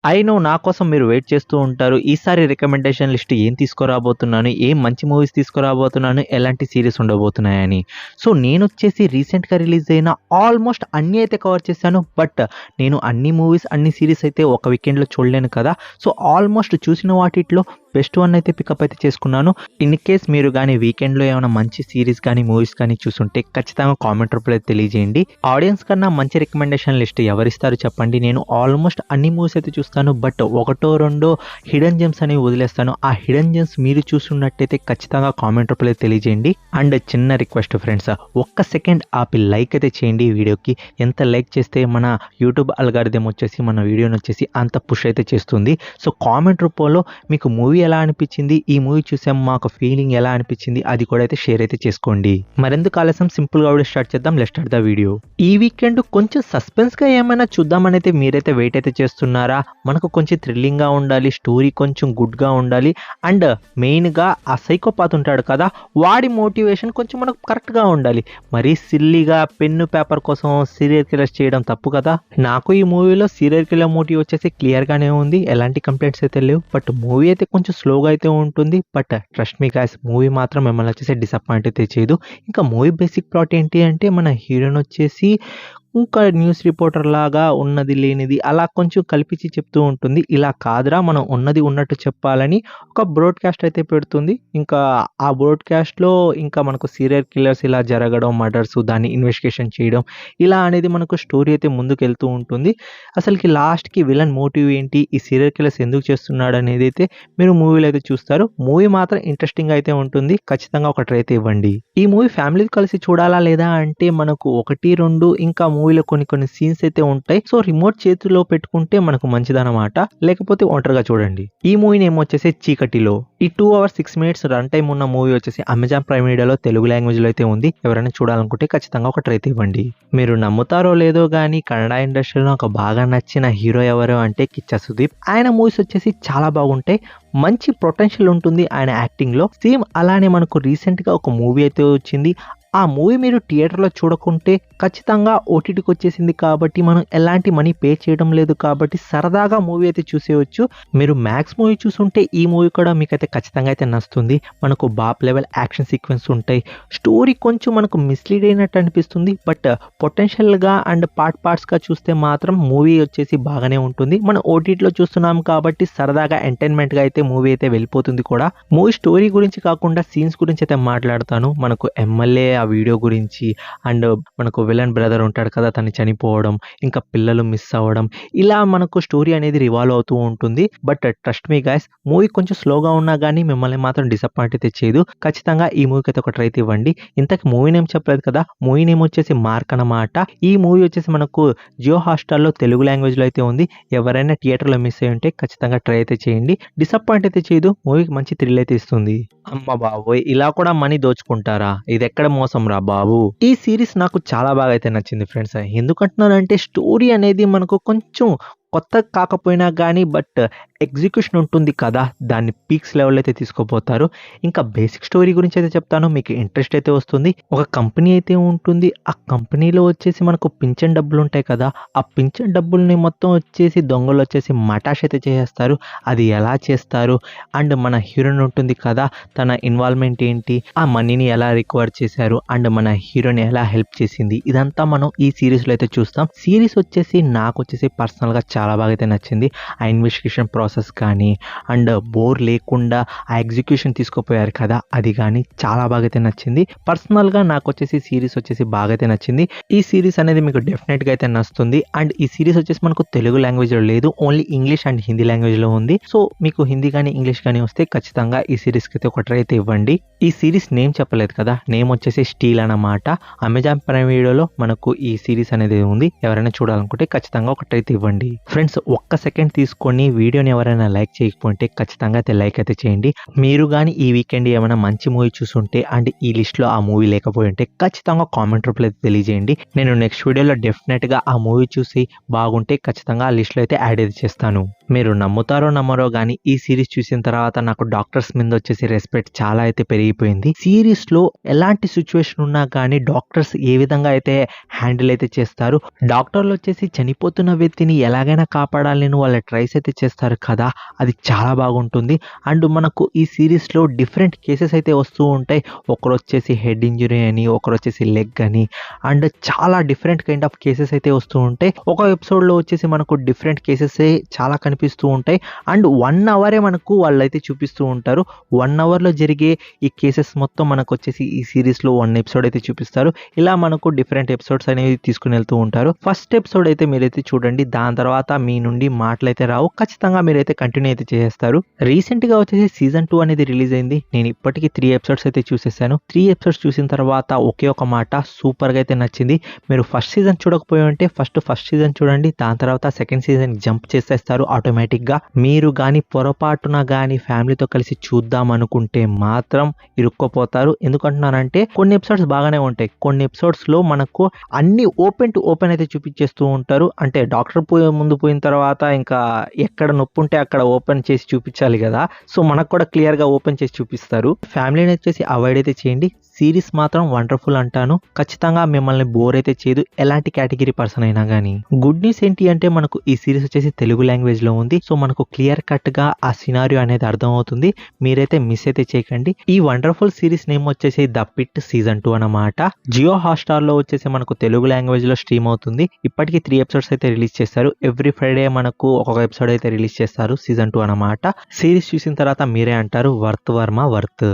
I know నా కోసం మీరు వెయిట్ చేస్తూ ఉంటారు. ఈసారి రికమెండేషన్ లిస్ట్ ఏం తీసుకురాబోతున్నాను, ఏం మంచి మూవీస్ తీసుకురాబోతున్నాను, ఎలాంటి సీరీస్ ఉండబోతున్నాయని. సో నేనొచ్చేసి రీసెంట్‌గా రిలీజ్ అయిన ఆల్మోస్ట్ అన్నీ అయితే కవర్ చేశాను. బట్ నేను అన్ని మూవీస్, అన్ని సీరీస్ అయితే ఒక వీకెండ్‌లో చూడలేను కదా! సో ఆల్మోస్ట్ చూసిన వాటిట్లో బెస్ట్ వన్ అయితే పికప్ అయితే చేసుకున్నాను. ఇన్ కేస్ మీరు గానీ వీకెండ్‌లో ఏమైనా మంచి సీరీస్ కానీ, మూవీస్ కానీ చూసుంటే ఖచ్చితంగా కామెంట్ రూపంలో తెలియజేయండి. ఆడియన్స్ కన్నా మంచి రికమెండేషన్ లిస్ట్ ఎవరిస్తారు చెప్పండి. నేను ఆల్మోస్ట్ అన్ని మూవీస్ అయితే చూస్తాను. బట్ ఒకటో రెండో హిడెన్ జెమ్స్ అనేవి వదిలేస్తాను. ఆ హిడెన్ జెమ్స్ మీరు చూస్తున్నట్టయితే ఖచ్చితంగా కామెంట్ రూపంలో తెలియజేయండి. అండ్ చిన్న రిక్వెస్ట్ ఫ్రెండ్స్, ఒక్క సెకండ్ ఆపి లైక్ అయితే చేయండి ఈ వీడియోకి. ఎంత లైక్ చేస్తే మన యూట్యూబ్ అల్గారిథం వచ్చేసి మన వీడియోని వచ్చేసి అంత పుష్ అయితే చేస్తుంది. సో కామెంట్ రూపంలో మీకు మూవీ ఎలా అనిపించింది, ఈ మూవీ చూసాం మాకు ఫీలింగ్ ఎలా అనిపించింది అది కూడా అయితే షేర్ అయితే చేసుకోండి. మరెందుకు ఆలస్యం, సింపుల్ గా వీడియో స్టార్ట్ చేద్దాం. Let's start the video. ఈ వీకెండ్ కొంచెం సస్పెన్స్ గా ఏమైనా చూద్దామని అయితే మీరైతే వెయిట్ అయితే చేస్తున్నారా? మనకు కొంచెం థ్రిల్లింగ్ గా ఉండాలి, స్టోరీ కొంచెం గుడ్ గా ఉండాలి. అండ్ మెయిన్ గా ఆ సైకోపాత్ ఉంటాడు కదా, వాడి మోటివేషన్ కొంచెం మనకు కరెక్ట్ గా ఉండాలి. మరీ సిల్లీగా పెన్ను పేపర్ కోసం సీరియల్ కిల్లర్స్ చేయడం తప్పు కదా. నాకు ఈ మూవీలో సీరియల్ కిల్లర్ మోటివ్ వచ్చేసి క్లియర్ గానే ఉంది, ఎలాంటి కంప్లైంట్స్ అయితే లేవు. బట్ మూవీ అయితే కొంచెం స్లోగా అయితే ఉంటుంది. But trust me guys, movie మాత్రం మిమ్మల్ని వచ్చేసి డిసప్పాయింట్ అయితే చేయదు. ఇంకా మూవీ బేసిక్ ప్లాట్ ఏంటి అంటే, మన హీరోయిన్ వచ్చేసి ఇంకా న్యూస్ రిపోర్టర్ లాగా ఉన్నది లేనిది అలా కొంచెం కల్పించి చెప్తూ ఉంటుంది. ఇలా కాదురా, మనం ఉన్నది ఉన్నట్టు చెప్పాలని ఒక బ్రాడ్కాస్ట్ అయితే పెడుతుంది. ఇంకా ఆ బ్రాడ్కాస్ట్లో ఇంకా మనకు సీరియల్ కిల్లర్స్ ఇలా జరగడం, మర్డర్స్, దాన్ని ఇన్వెస్టిగేషన్ చేయడం, ఇలా అనేది మనకు స్టోరీ అయితే ముందుకు వెళ్తూ ఉంటుంది. అసలుకి లాస్ట్కి విలన్ మోటివ్ ఏంటి, ఈ సీరియల్ కిల్లర్స్ ఎందుకు చేస్తున్నాడు అనేది అయితే మీరు మూవీలో అయితే చూస్తారు. మూవీ మాత్రం ఇంట్రెస్టింగ్ అయితే ఉంటుంది. ఖచ్చితంగా ఒక ట్రై అయితే ఇవ్వండి. ఈ మూవీ ఫ్యామిలీతో కలిసి చూడాలా లేదా అంటే, మనకు 1, 2 ఇంకా మూవీలో కొన్ని సీన్స్ అయితే ఉంటాయి. సో రిమోట్ చేతిలో పెట్టుకుంటే మనకు మంచిదన్నమాట. లేకపోతే ఒంటరిగా చూడండి. ఈ మూవీ నేమ్ వచ్చేసి చీకటిలో. ఈ 2 hours 6 minutes రన్ టైం ఉన్న మూవీ వచ్చేసి అమెజాన్ ప్రైమ్ వీడియోలో తెలుగు లాంగ్వేజ్ లో అయితే ఉంది. ఎవరైనా చూడాలనుకుంటే ఖచ్చితంగా ఒక ట్రై ఇవ్వండి. మీరు నమ్ముతారో లేదో కానీ కన్నడ ఇండస్ట్రీలో నాకు బాగా నచ్చిన హీరో ఎవరు అంటే కిచ్చా సుదీప్. ఆయన మూవీస్ వచ్చేసి చాలా బాగుంటాయి. మంచి పొటెన్షియల్ ఉంటుంది ఆయన యాక్టింగ్ లో. సేమ్ అలానే మనకు రీసెంట్ గా ఒక మూవీ అయితే వచ్చింది. ఆ మూవీ మీరు థియేటర్లో చూడకుంటే ఖచ్చితంగా ఓటీటీకి వచ్చేసింది కాబట్టి మనం ఎలాంటి మనీ పే చేయడం లేదు కాబట్టి సరదాగా మూవీ అయితే చూసేయచ్చు. మీరు మ్యాక్స్ మూవీ చూసుంటే ఈ మూవీ కూడా మీకైతే ఖచ్చితంగా అయితే నచ్చుతుంది. మనకు బాప్ లెవెల్ యాక్షన్ సీక్వెన్స్ ఉంటాయి. స్టోరీ కొంచెం మనకు మిస్లీడ్ అయినట్టు అనిపిస్తుంది. బట్ పొటెన్షియల్గా అండ్ పార్ట్స్గా చూస్తే మాత్రం మూవీ వచ్చేసి బాగానే ఉంటుంది. మనం ఓటీటీలో చూస్తున్నాం కాబట్టి సరదాగా ఎంటర్టైన్మెంట్గా అయితే మూవీ అయితే వెళ్ళిపోతుంది కూడా. మూవీ స్టోరీ గురించి కాకుండా సీన్స్ గురించి అయితే మాట్లాడతాను. మనకు ఎమ్మెల్యే ఆ వీడియో గురించి, అండ్ మనకు విలన్ బ్రదర్ ఉంటాడు కదా, తను చనిపోవడం, ఇంకా పిల్లలు మిస్ అవ్వడం, ఇలా మనకు స్టోరీ అనేది రివాల్వ్ అవుతూ ఉంటుంది. But trust me guys, movie కొంచెం స్లోగా ఉన్నా కానీ మిమ్మల్ని మాత్రం డిసప్పాయింట్ అయితే చేయదు. ఖచ్చితంగా ఈ మూవీకి అయితే ఒక ట్రై ఇవ్వండి. ఇంతకు మూవీ నేమ్ చెప్పలేదు కదా, మూవీ నేమ్ వచ్చేసి మార్క్ అన్నమాట. ఈ మూవీ వచ్చేసి మనకు జియో హాట్‌స్టార్‌లో తెలుగు లాంగ్వేజ్ లో అయితే ఉంది. ఎవరైనా థియేటర్లో మిస్ అయ్యి ఉంటే ఖచ్చితంగా ట్రై అయితే చేయండి. డిసప్పాయింట్ అయితే చేయదు, మూవీకి మంచి థ్రిల్ అయితే ఇస్తుంది. అమ్మ బాబోయ్, ఇలా కూడా మనీ దోచుకుంటారా? ఇది ఎక్కడ మోసం రా బాబు. ఈ సిరీస్ నాకు చాలా బాగా అయితే నచ్చింది ఫ్రెండ్స్. ఎందుకంటున్నానంటే స్టోరీ అనేది మనకు కొంచెం కొత్త కాకపోయినా కానీ బట్ ఎగ్జిక్యూషన్ ఉంటుంది కదా, దాన్ని పీక్స్ లెవెల్ అయితే తీసుకుపోతారు. ఇంకా బేసిక్ స్టోరీ గురించి అయితే చెప్తాను, మీకు ఇంట్రెస్ట్ అయితే వస్తుంది. ఒక కంపెనీ అయితే ఉంటుంది. ఆ కంపెనీలో వచ్చేసి మనకు పింఛన్ డబ్బులు ఉంటాయి కదా, ఆ పింఛన్ డబ్బుల్ని మొత్తం వచ్చేసి దొంగలు వచ్చేసి మటాష్ అయితే చేస్తారు. అది ఎలా చేస్తారు, అండ్ మన హీరోయిన్ ఉంటుంది కదా, తన ఇన్వాల్వ్మెంట్ ఏంటి, ఆ మనీని ఎలా రికవర్ చేశారు, అండ్ మన హీరోని ఎలా హెల్ప్ చేసింది, ఇదంతా మనం ఈ సిరీస్లో అయితే చూస్తాం. సిరీస్ వచ్చేసి నాకు వచ్చేసి పర్సనల్గా చాలా బాగా అయితే నచ్చింది. ఆ ఇన్వెస్టిగేషన్ ప్రాసెస్ కానీ, అండ్ బోర్ లేకుండా ఆ ఎగ్జిక్యూషన్ తీసుకుపోయారు కదా, అది కానీ చాలా బాగా అయితే నచ్చింది. పర్సనల్గా నాకు వచ్చేసి సిరీస్ వచ్చేసి బాగా అయితే నచ్చింది. ఈ సిరీస్ అనేది మీకు డెఫినెట్గా అయితే నచ్చుతుంది. అండ్ ఈ సిరీస్ వచ్చేసి మనకు తెలుగు లాంగ్వేజ్లో లేదు, ఓన్లీ ఇంగ్లీష్ అండ్ హిందీ లాంగ్వేజ్లో ఉంది. సో మీకు హిందీ కానీ ఇంగ్లీష్ కానీ వస్తే ఖచ్చితంగా ఈ సిరీస్కి అయితే ఒక ట్రై అయితే ఇవ్వండి. ఈ సిరీస్ నేమ్ చెప్పలేదు కదా, నేమ్ వచ్చేసి స్టీల్ అన్నమాట. అమెజాన్ ప్రైమ్ వీడియోలో మనకు ఈ సిరీస్ అనేది ఉంది. ఎవరైనా చూడాలనుకుంటే ఖచ్చితంగా ఒక ట్రై అయితే ఇవ్వండి. ఫ్రెండ్స్, ఒక్క సెకండ్ తీసుకొని వీడియోని ఎవరైనా లైక్ చేయకపోతే ఖచ్చితంగా అయితే లైక్ అయితే చేయండి. మీరు కానీ ఈ వీకెండ్ ఏమైనా మంచి మూవీ చూసుంటే అండ్ ఈ లిస్ట్లో ఆ మూవీ లేకపోయి ఉంటే ఖచ్చితంగా కామెంట్ రూపంలో అయితే తెలియజేయండి. నేను నెక్స్ట్ వీడియోలో డెఫినెట్గా ఆ మూవీ చూసి బాగుంటే ఖచ్చితంగా ఆ లిస్ట్లో అయితే యాడ్ అయితే చేస్తాను. మీరు నమ్ముతారో నమ్మరో కానీ ఈ సిరీస్ చూసిన తర్వాత నాకు డాక్టర్స్ మీద వచ్చేసి రెస్పెక్ట్ చాలా అయితే పెరిగిపోయింది. సిరీస్లో ఎలాంటి సిచ్యువేషన్ ఉన్నా కానీ డాక్టర్స్ ఏ విధంగా అయితే హ్యాండిల్ అయితే చేస్తారు, డాక్టర్లు వచ్చేసి చనిపోతున్న వ్యక్తిని ఎలాగైనా ఎలాగైనా కాపాడాలని వాళ్ళ ట్రైస్ అయితే చేస్తారు కదా, అది చాలా బాగుంటుంది. అండ్ మనకు ఈ సిరీస్లో డిఫరెంట్ కేసెస్ అయితే వస్తూ ఉంటాయి. ఒకరు వచ్చేసి హెడ్ ఇంజరీ అని, ఒకరు వచ్చేసి లెగ్ అని, అండ్ చాలా డిఫరెంట్ కైండ్ ఆఫ్ కేసెస్ అయితే వస్తూ ఉంటాయి. ఒక ఎపిసోడ్లో వచ్చేసి మనకు డిఫరెంట్ కేసెస్ చాలా కనిపిస్తూ ఉంటాయి. అండ్ 1 అవరే మనకు వాళ్ళైతే చూపిస్తూ ఉంటారు. 1 అవర్లో జరిగే ఈ కేసెస్ మొత్తం మనకు వచ్చేసి ఈ సిరీస్లో 1 ఎపిసోడ్ అయితే చూపిస్తారు. ఇలా మనకు డిఫరెంట్ ఎపిసోడ్స్ అనేవి తీసుకుని వెళ్తూ ఉంటారు. ఫస్ట్ ఎపిసోడ్ అయితే మీరైతే చూడండి, దాని తర్వాత మీ నుండి మాటలైతే రావు, ఖచ్చితంగా మీరైతే కంటిన్యూ అయితే చేస్తారు. రీసెంట్గా వచ్చేసి సీజన్ 2 అనేది రిలీజ్ అయింది. నేను ఇప్పటికీ 3 ఎపిసోడ్స్ అయితే చూసేసాను. 3 ఎపిసోడ్స్ చూసిన తర్వాత ఒకే ఒక మాట, సూపర్గా అయితే నచ్చింది. మీరు ఫస్ట్ సీజన్ చూడకపోయి ఉంటే ఫస్ట్ సీజన్ చూడండి, దాని తర్వాత సెకండ్ సీజన్ జంప్ చేసేస్తారు ఆటోమేటిక్గా. మీరు కానీ పొరపాటున కానీ ఫ్యామిలీతో కలిసి చూద్దాం అనుకుంటే మాత్రం ఇరుక్కోపోతారు. ఎందుకంటున్నానంటే కొన్ని ఎపిసోడ్స్ బాగానే ఉంటాయి, కొన్ని ఎపిసోడ్స్లో మనకు అన్ని ఓపెన్ టు ఓపెన్ అయితే చూపించేస్తూ ఉంటారు. అంటే డాక్టర్ ముందు పోయిన తర్వాత ఇంకా ఎక్కడ నొప్పి ఉంటే అక్కడ ఓపెన్ చేసి చూపించాలి కదా, సో మనకు కూడా క్లియర్గా ఓపెన్ చేసి చూపిస్తారు. ఫ్యామిలీని వచ్చేసి అవాయిడ్ అయితే చేయండి. సిరీస్ మాత్రం వండర్ఫుల్ అంటాను, ఖచ్చితంగా మిమ్మల్ని బోర్ అయితే చేయదు, ఎలాంటి కేటగిరీ పర్సన్ అయినా కానీ. గుడ్ న్యూస్ ఏంటి అంటే మనకు ఈ సిరీస్ వచ్చేసి తెలుగు లాంగ్వేజ్ లో ఉంది. సో మనకు క్లియర్ కట్ గా ఆ సినారియో అనేది అర్థం అవుతుంది. మీరైతే మిస్ అయితే చేయకండి. ఈ వండర్ఫుల్ సిరీస్ నేమ్ వచ్చేసి ద పిట్ సీజన్ 2 అన్నమాట. జియో హాట్‌స్టార్ లో వచ్చేసి మనకు తెలుగు లాంగ్వేజ్ లో స్ట్రీమ్ అవుతుంది. ఇప్పటికీ 3 ఎపిసోడ్స్ అయితే రిలీజ్ చేస్తారు. ఎవ్రీ ఫ్రైడే మనకు ఒక్కొక్క ఎపిసోడ్ అయితే రిలీజ్ చేస్తారు సీజన్ 2 అన్నమాట. సిరీస్ చూసిన తర్వాత మీరే అంటారు వర్త్ వర్మ వర్త్.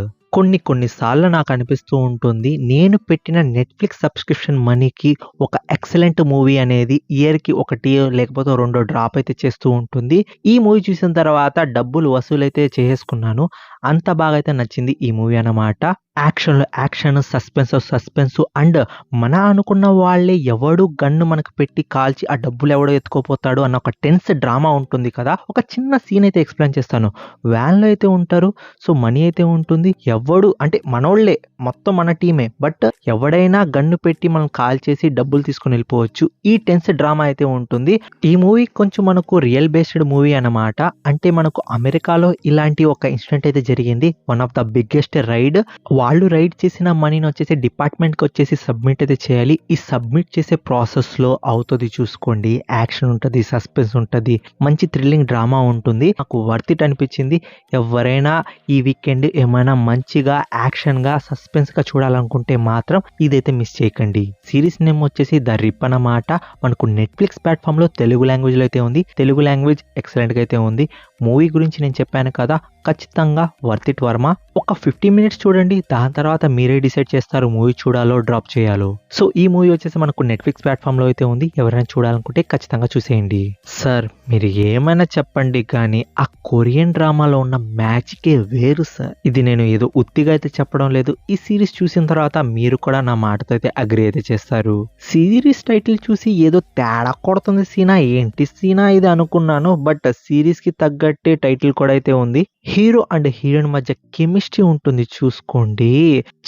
కొన్ని సార్లు నాకు అనిపిస్తూ ఉంటుంది, నేను పెట్టిన నెట్ఫ్లిక్స్ సబ్స్క్రిప్షన్ మనీకి ఒక ఎక్సలెంట్ మూవీ అనేది ఇయర్కి 1 లేకపోతే 2 డ్రాప్ అయితే చేస్తూ ఉంటుంది. ఈ మూవీ చూసిన తర్వాత డబ్బులు వసూలైతే చేసేసుకున్నాను. అంత బాగా అయితే నచ్చింది ఈ మూవీ అన్నమాట. యాక్షన్, సస్పెన్స్ అండ్ మన అనుకున్న వాళ్ళే ఎవడు గన్ను మనకు పెట్టి కాల్చి ఆ డబ్బులు ఎవడో ఎత్తుకోపోతాడు అన్న ఒక టెన్స్ డ్రామా ఉంటుంది కదా. ఒక చిన్న సీన్ అయితే ఎక్స్ప్లెయిన్ చేస్తాను. వ్యాన్లో అయితే ఉంటారు, సో మనీ అయితే ఉంటుంది. ఎవడు అంటే మనోళ్లే, మొత్తం మన టీమే, బట్ ఎవడైనా గన్ను పెట్టి మనం కాల్ చేసి డబ్బులు తీసుకుని వెళ్ళిపోవచ్చు. ఈ టెన్స్ డ్రామా అయితే ఉంటుంది. ఈ మూవీ కొంచెం మనకు రియల్ బేస్డ్ మూవీ అన్నమాట. అంటే మనకు అమెరికాలో ఇలాంటి ఒక ఇన్సిడెంట్ అయితే జరిగింది. One of the biggest raid. వాళ్ళు రైడ్ చేసిన మనీని వచ్చేసి డిపార్ట్మెంట్కి వచ్చేసి సబ్మిట్ అయితే చేయాలి. ఈ సబ్మిట్ చేసే ప్రాసెస్లో అవుతుంది చూసుకోండి. యాక్షన్ ఉంటుంది, సస్పెన్స్ ఉంటుంది, మంచి థ్రిల్లింగ్ డ్రామా ఉంటుంది. నాకు వర్త్ ఇట్ అనిపించింది. ఎవరైనా ఈ వీకెండ్ ఏమైనా మంచిగా యాక్షన్గా సస్పెన్స్గా చూడాలనుకుంటే మాత్రం ఇదైతే మిస్ చేయకండి. సిరీస్ నేమ్ వచ్చేసి ద రిప్ అన్నమాట. మనకు నెట్ఫ్లిక్స్ ప్లాట్ఫామ్లో తెలుగు లాంగ్వేజ్లో అయితే ఉంది. తెలుగు లాంగ్వేజ్ ఎక్సలెంట్గా అయితే ఉంది. మూవీ గురించి నేను చెప్పాను కదా, ఖచ్చితంగా వర్త్ ఇట్ వర్మ. ఒక 15 మినిట్స్ చూడండి, దాని తర్వాత మీరే డిసైడ్ చేస్తారు మూవీ చూడాలో డ్రాప్ చేయాలో. సో ఈ మూవీ వచ్చేసి మనకు నెట్ఫ్లిక్స్ ప్లాట్ఫామ్లో అయితే ఉంది. ఎవరైనా చూడాలనుకుంటే ఖచ్చితంగా చూసేయండి. సార్ మీరు ఏమైనా చెప్పండి కానీ ఆ కొరియన్ డ్రామాలో ఉన్న మ్యాజికే వేరు సార్. ఇది నేను ఏదో ఉత్తిగా అయితే చెప్పడం లేదు. ఈ సిరీస్ చూసిన తర్వాత మీరు కూడా నా మాటతో అయితే అగ్రి అయితే చేస్తారు. సిరీస్ టైటిల్ చూసి ఏదో తేడా కొడుతుంది సీనా, ఏంటి సీనా ఇది అనుకున్నాను. బట్ సిరీస్ కి తగ్గట్టే టైటిల్ కూడా అయితే ఉంది. హీరో అండ్ హీరోయిన్ మధ్య కెమిస్ట్రీ ఉంటుంది చూసుకోండి,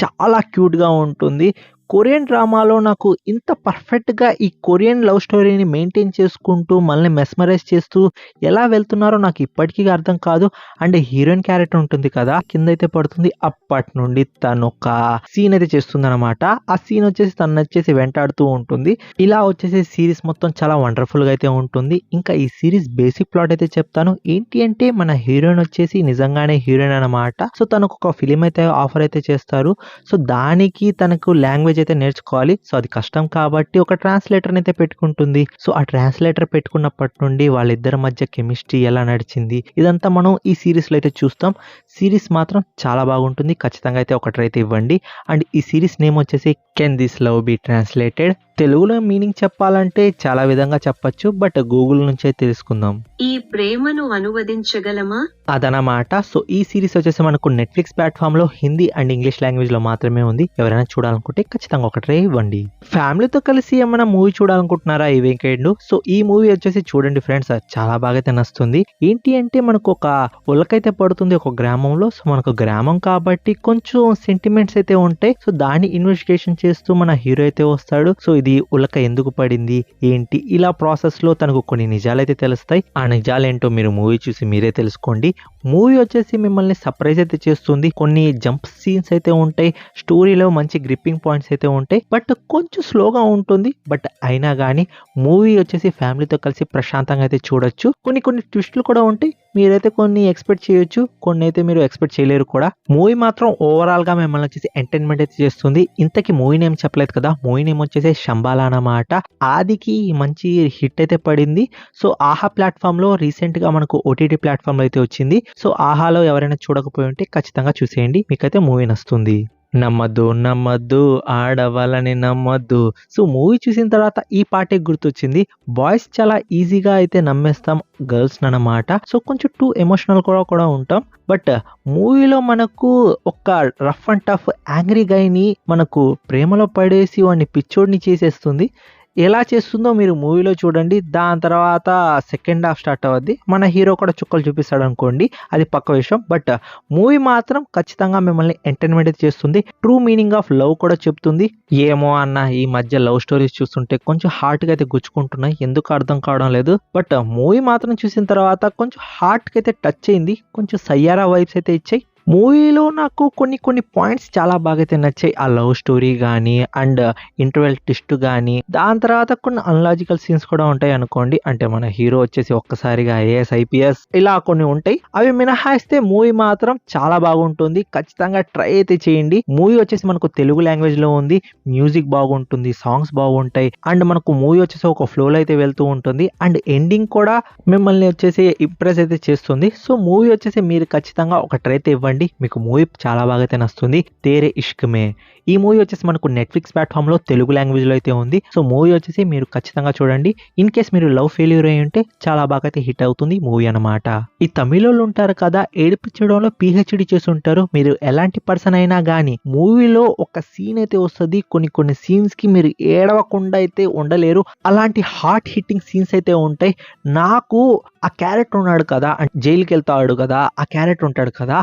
చాలా క్యూట్ గా ఉంటుంది. కొరియన్ డ్రామాలో నాకు ఇంత పర్ఫెక్ట్గా ఈ కొరియన్ లవ్ స్టోరీని మెయింటైన్ చేసుకుంటూ మనల్ని మెస్మరైజ్ చేస్తూ ఎలా వెళ్తున్నారో నాకు ఇప్పటికీ అర్థం కాదు. అండ్ హీరోయిన్ క్యారెక్టర్ ఉంటుంది కదా, కింద అయితే పడుతుంది. అప్పటి నుండి తను ఒక సీన్ అయితే చేస్తుంది అనమాట. ఆ సీన్ వచ్చేసి తను వచ్చేసి వెంటాడుతూ ఉంటుంది. ఇలా వచ్చేసి సిరీస్ మొత్తం చాలా వండర్ఫుల్గా అయితే ఉంటుంది. ఇంకా ఈ సిరీస్ బేసిక్ ప్లాట్ అయితే చెప్తాను. ఏంటి అంటే మన హీరోయిన్ వచ్చేసి నిజంగానే హీరోయిన్ అనమాట. సో తనకు ఒక ఫిలిం అయితే ఆఫర్ అయితే చేస్తారు. సో దానికి తనకు లాంగ్వేజ్ అయితే నేర్చుకోవాలి. సో అది కష్టం కాబట్టి ఒక ట్రాన్స్లేటర్ అయితే పెట్టుకుంటుంది. సో ఆ ట్రాన్స్లేటర్ పెట్టుకున్నప్పటి నుండి వాళ్ళిద్దరి మధ్య కెమిస్ట్రీ ఎలా నడిచింది ఇదంతా మనం ఈ సిరీస్ లో అయితే చూస్తాం. సిరీస్ మాత్రం చాలా బాగుంటుంది. ఖచ్చితంగా అయితే ఒక ట్రై అయితే ఇవ్వండి. అండ్ ఈ సిరీస్ నేమ్ వచ్చేసి can this love B translated. తెలుగులో మీనింగ్ చెప్పాలంటే చాలా విధంగా చెప్పొచ్చు, బట్ గూగుల్ నుంచే తెలుసుకుందాం. ఈ ప్రేమను అనువదించగలమా అదనమాట. సో ఈ సిరీస్ వచ్చేసి మనకు నెట్ఫ్లిక్స్ ప్లాట్ఫామ్ లో హిందీ అండ్ ఇంగ్లీష్ లాంగ్వేజ్ లో మాత్రమే ఉంది. ఎవరైనా చూడాలనుకుంటే ఖచ్చితంగా ఒక ట్రై ఇవ్వండి. ఫ్యామిలీతో కలిసి ఏమైనా మూవీ చూడాలనుకుంటున్నారా ఈ వీకెండ్? సో ఈ మూవీ వచ్చేసి చూడండి ఫ్రెండ్స్, చాలా బాగా అయితే నచ్చుతుంది. ఏంటి అంటే మనకు ఒక ఉలకైతే పడుతుంది ఒక గ్రామంలో. సో మనకు గ్రామం కాబట్టి కొంచెం సెంటిమెంట్స్ అయితే ఉంటాయి. సో దాన్ని ఇన్వెస్టిగేషన్ చేస్తూ మన హీరో అయితే వస్తాడు. సో ఇది అవుతుంది, ఉలక ఎందుకు పడింది, ఏంటి, ఇలా ప్రాసెస్లో తనకు కొన్ని నిజాలైతే తెలుస్తాయి. ఆ నిజాలేంటో మీరు మూవీ చూసి మీరే తెలుసుకోండి. మూవీ వచ్చేసి మిమ్మల్ని సర్ప్రైజ్ అయితే చేస్తుంది. కొన్ని జంప్ సీన్స్ అయితే ఉంటాయి, స్టోరీలో మంచి గ్రిప్పింగ్ పాయింట్స్ అయితే ఉంటాయి, బట్ కొంచెం స్లోగా ఉంటుంది. బట్ అయినా కానీ మూవీ వచ్చేసి ఫ్యామిలీతో కలిసి ప్రశాంతంగా అయితే చూడొచ్చు. కొన్ని ట్విస్టులు కూడా ఉంటాయి, మీరైతే కొన్ని ఎక్స్పెక్ట్ చేయొచ్చు, కొన్ని అయితే మీరు ఎక్స్పెక్ట్ చేయలేరు కూడా. మూవీ మాత్రం ఓవరాల్ గా మిమ్మల్ని వచ్చేసి ఎంటర్టైన్మెంట్ అయితే చేస్తుంది. ఇంతకీ మూవీ నేమ్ చెప్పలేదు కదా, మూవీ నేమ్ వచ్చేసి శంబాలా అన్నమాట. ఆదికి మంచి హిట్ అయితే పడింది. సో ఆహా ప్లాట్ఫామ్ లో రీసెంట్ గా మనకు ఓటీటీ ప్లాట్ఫామ్ లో అయితే వచ్చింది. సో ఆహాలో ఎవరైనా చూడకపోయి ఉంటే ఖచ్చితంగా చూసేయండి, మీకైతే మూవీ నచ్చుతుంది. నమ్మద్దు ఆడవాళ్ళని నమ్మద్దు. సో మూవీ చూసిన తర్వాత ఈ పాటే గుర్తొచ్చింది. బాయ్స్ చాలా ఈజీగా అయితే నమ్మేస్తాం గర్ల్స్ అన్నమాట. సో కొంచెం టూ ఎమోషనల్ కూడా ఉంటాం. బట్ మూవీలో మనకు ఒక rough and tough angry Gaini మనకు ప్రేమలో పడేసి వాడిని పిచ్చోడిని చేసేస్తుంది. ఎలా చేస్తుందో మీరు మూవీలో చూడండి. దాని తర్వాత సెకండ్ హాఫ్ స్టార్ట్ అవుద్ది, మన హీరో కూడా చుక్కలు చూపిస్తాడు అనుకోండి, అది పక్క విషయం. బట్ మూవీ మాత్రం ఖచ్చితంగా మిమ్మల్ని ఎంటర్టైన్మెంట్ అయితే చేస్తుంది. ట్రూ మీనింగ్ ఆఫ్ లవ్ కూడా చెప్తుంది. ఏమో అన్న, ఈ మధ్య లవ్ స్టోరీస్ చూస్తుంటే కొంచెం హార్ట్గా అయితే గుచ్చుకుంటున్నాయి, ఎందుకు అర్థం కావడం లేదు. బట్ మూవీ మాత్రం చూసిన తర్వాత కొంచెం హార్ట్కి అయితే టచ్ అయింది, కొంచెం సయ్యారా వైబ్స్ అయితే ఇచ్చాయి. మూవీలో నాకు కొన్ని పాయింట్స్ చాలా బాగా అయితే నచ్చాయి. ఆ లవ్ స్టోరీ కానీ అండ్ ఇంటర్వెల్ ట్విస్ట్ కానీ, దాని తర్వాత కొన్ని అన్లాజికల్ సీన్స్ కూడా ఉంటాయి అనుకోండి. అంటే మన హీరో వచ్చేసి ఒక్కసారిగా ఐఏఎస్ ఐపీఎస్ ఇలా కొన్ని ఉంటాయి. అవి మినహాయిస్తే మూవీ మాత్రం చాలా బాగుంటుంది, ఖచ్చితంగా ట్రై అయితే చేయండి. మూవీ వచ్చేసి మనకు తెలుగు లాంగ్వేజ్ లో ఉంది, మ్యూజిక్ బాగుంటుంది, సాంగ్స్ బాగుంటాయి, అండ్ మనకు మూవీ వచ్చేసి ఒక ఫ్లోలో అయితే వెళ్తూ ఉంటుంది, అండ్ ఎండింగ్ కూడా మిమ్మల్ని వచ్చేసి ఇంప్రెస్ అయితే చేస్తుంది. సో మూవీ వచ్చేసి మీరు ఖచ్చితంగా ఒక ట్రై అయితే ఇవ్వండి, మీకు మూవీ చాలా బాగా అయితే నచ్చుతుంది. తేరే ఇష్క్ మే, ఈ మూవీ వచ్చేసి మనకు నెట్ఫ్లిక్స్ ప్లాట్ఫామ్ లో తెలుగు లాంగ్వేజ్ లో అయితే ఉంది. సో మూవీ వచ్చేసి మీరు ఖచ్చితంగా చూడండి. ఇన్ కేస్ మీరు లవ్ ఫెయిల్యూర్ అయి ఉంటే చాలా బాగా అయితే హిట్ అవుతుంది మూవీ అన్నమాట. ఈ తమిళోళ్ళు ఉంటారు కదా, ఏడిపించడంలో పిహెచ్డి చేసి ఉంటారు. మీరు ఎలాంటి పర్సన్ అయినా కానీ మూవీలో ఒక సీన్ అయితే వస్తుంది, కొన్ని సీన్స్ కి మీరు ఏడవకుండా అయితే ఉండలేరు. అలాంటి హార్ట్ హిట్టింగ్ సీన్స్ అయితే ఉంటాయి. నాకు ఆ క్యారెక్టర్ ఉన్నాడు కదా, జైలుకి వెళ్తాడు కదా, ఆ క్యారెక్టర్ ఉంటాడు కదా,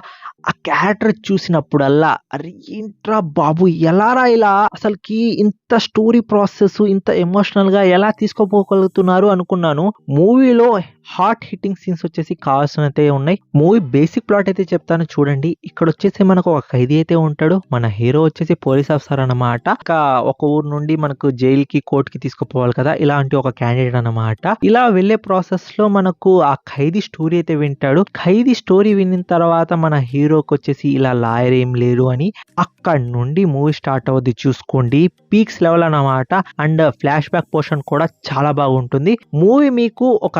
ఆ క్యారెక్టర్ చూసినప్పుడల్లా అరే ఏంట్రా బాబు, ఎలారా ఇలా అసలుకి ఇంత స్టోరీ ప్రాసెస్ ఇంత ఎమోషనల్ గా ఎలా తీసుకోపోగలుగుతున్నారు అనుకున్నాను. మూవీలో హార్ట్ హిట్టింగ్ సీన్స్ వచ్చేసి కావాల్సినైతే ఉన్నాయి. మూవీ బేసిక్ ప్లాట్ అయితే చెప్తాను చూడండి. ఇక్కడ వచ్చేసి మనకు ఒక ఖైదీ అయితే ఉంటాడు, మన హీరో వచ్చేసి పోలీస్ ఆఫీసర్ అన్నమాట. ఒక ఊరు నుండి మనకు జైలుకి కోర్టుకి తీసుకుపోవాలి కదా, ఇలాంటి ఒక క్యాండిడేట్ అన్నమాట. ఇలా వెళ్లే ప్రాసెస్ లో మనకు ఆ ఖైదీ స్టోరీ అయితే వింటాడు. ఖైదీ స్టోరీ విన్న తర్వాత మన హీరోకి వచ్చేసి ఇలా లాయర్ ఏం లేరు అని అక్కడ నుండి మూవీ స్టార్ట్ అవుద్ది. చూసుకోండి, పీక్స్ లెవెల్ అన్నమాట. అండ్ ఫ్లాష్ బ్యాక్ పోర్షన్ కూడా చాలా బాగుంటుంది. మూవీ మీకు ఒక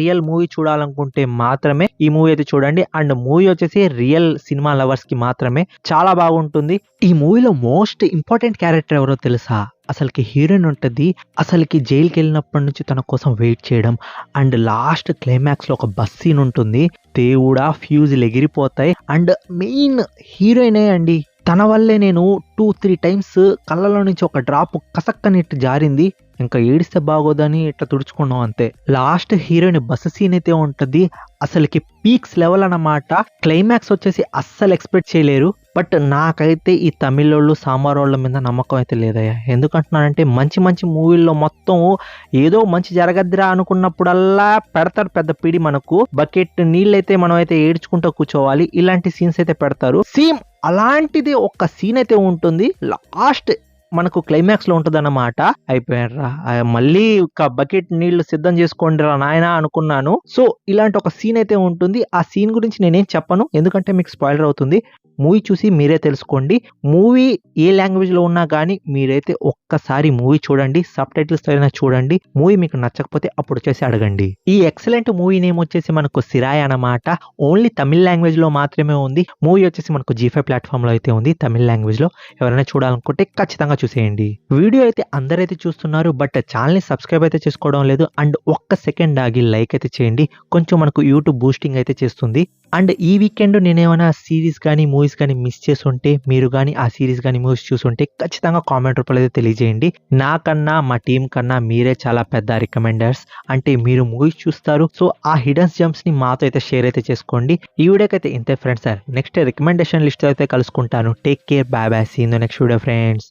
రియల్ మూవీ చూడాలనుకుంటే మాత్రమే ఈ మూవీ అయితే చూడండి. అండ్ మూవీ వచ్చేసి రియల్ సినిమా లవర్స్ కి మాత్రమే చాలా బాగుంటుంది. ఈ మూవీలో మోస్ట్ ఇంపార్టెంట్ క్యారెక్టర్ ఎవరో తెలుసా? అసలుకి హీరోయిన్ ఉంటుంది. అసలుకి జైలుకి వెళ్ళినప్పటి నుంచి తన కోసం వెయిట్ చేయడం, అండ్ లాస్ట్ క్లైమాక్స్ లో ఒక బస్ సీన్ ఉంటుంది. దేవుడా, ఫ్యూజులు ఎగిరిపోతాయి. అండ్ మెయిన్ హీరోయినే అండి, తన వల్లే నేను 2-3 టైమ్స్ కళ్ళలో నుంచి ఒక డ్రాప్ కసక్కనిట్టు జారింది. ఇంకా ఏడిస్తే బాగోదని ఇట్లా తుడుచుకున్నాం అంతే. లాస్ట్ హీరోయిన్ బస్ సీన్ అయితే ఉంటది, అసలుకి పీక్స్ లెవెల్ అన్నమాట. క్లైమాక్స్ వచ్చేసి అస్సలు ఎక్స్పెక్ట్ చేయలేరు. బట్ నాకైతే ఈ తమిళోళ్ళు సాంబారోళ్ళ మీద నమ్మకం అయితే లేదయ్యా. ఎందుకంటున్నానంటే మంచి మూవీల్లో మొత్తం ఏదో మంచి జరగద్దిరా అనుకున్నప్పుడల్లా పెడతారు పెద్ద పిడి, మనకు బకెట్ నీళ్ళైతే మనం అయితే ఏడ్చుకుంటూ కూర్చోవాలి, ఇలాంటి సీన్స్ అయితే పెడతారు. సేమ్ అలాంటిది ఒక సీన్ అయితే ఉంటుంది లాస్ట్ మనకు క్లైమాక్స్ లో ఉంటది అన్నమాట. అయిపోయారా, మళ్ళీ ఒక బకెట్ నీళ్లు సిద్ధం చేసుకోండి రా నాయన అనుకున్నాను. సో ఇలాంటి ఒక సీన్ అయితే ఉంటుంది. ఆ సీన్ గురించి నేనేం చెప్పను, ఎందుకంటే మీకు స్పాయిలర్ అవుతుంది. మూవీ చూసి మీరే తెలుసుకోండి. మూవీ ఏ లాంగ్వేజ్ లో ఉన్నా కానీ మీరైతే ఒక్కసారి మూవీ చూడండి, సబ్ టైటిల్స్ అయినా చూడండి. మూవీ మీకు నచ్చకపోతే అప్పుడు వచ్చేసి అడగండి. ఈ ఎక్సలెంట్ మూవీ నేమ్ వచ్చేసి మనకు సిరాయ్ అన్నమాట. ఓన్లీ తమిళ్ లాంగ్వేజ్ లో మాత్రమే ఉంది. మూవీ వచ్చేసి మనకు G5 ప్లాట్ఫామ్ లో అయితే ఉంది తమిళ్ లాంగ్వేజ్ లో. ఎవరైనా చూడాలనుకుంటే ఖచ్చితంగా చూసేయండి. వీడియో అయితే అందరైతే చూస్తున్నారు, బట్ ఛానల్ ని సబ్స్క్రైబ్ అయితే చేసుకోవడం లేదు. అండ్ ఒక్క సెకండ్ ఆగి లైక్ అయితే చేయండి, కొంచెం మనకు యూట్యూబ్ బూస్టింగ్ అయితే చేస్తుంది. అండ్ ఈ వీకెండ్ నేనేమైనా సిరీస్ కానీ మూవీస్ కానీ మిస్ చేసుంటే, మీరు కానీ ఆ సిరీస్ కానీ మూవీస్ చూసుంటే ఖచ్చితంగా కామెంట్ రూపంలో అయితే తెలియజేయండి. నాకన్నా మా టీం కన్నా మీరే చాలా పెద్ద రికమెండర్స్. అంటే మీరు మూవీస్ చూస్తారు, సో ఆ హిడెన్ జెమ్స్ ని మాతో అయితే షేర్ అయితే చేసుకోండి. ఈ వీడియోకి అయితే ఇంతే ఫ్రెండ్స్. నెక్స్ట్ రికమెండేషన్ లిస్ట్ అయితే కలుసుకుంటాను. Take care, bye bye, see in the next video friends.